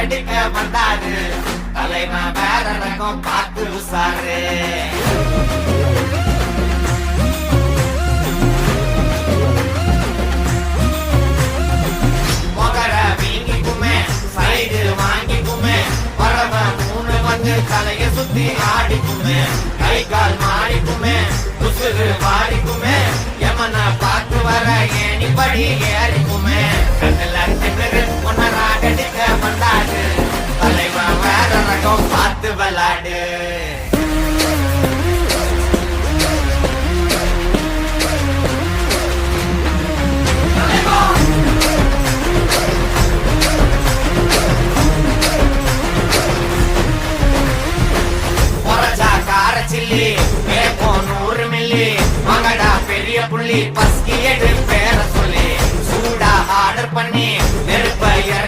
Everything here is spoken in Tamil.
ராகடிக்க வந்தாரு தலைவன் வேற ரகம் பார்த்து உசாரு மொகர வீங்கிக்குமே சைடு வாங்கிக்குமே வரவன் மூணு வந்து தலைய சுத்தி ஆடிக்குமே கை கால் மாறிக்குமே உசுறு வாடிக்குமே யமன பார்த்து வர ஏணிப்படி ஏறிக்குமே கண்ணுல திமிரு ஒன்ன ராகடிக்க வந்தாரு தலைவன் வேற ரகம் பார்த்து விளாடு சில்லி 100 மில்லி மகடா பெரிய புள்ளி பஸ்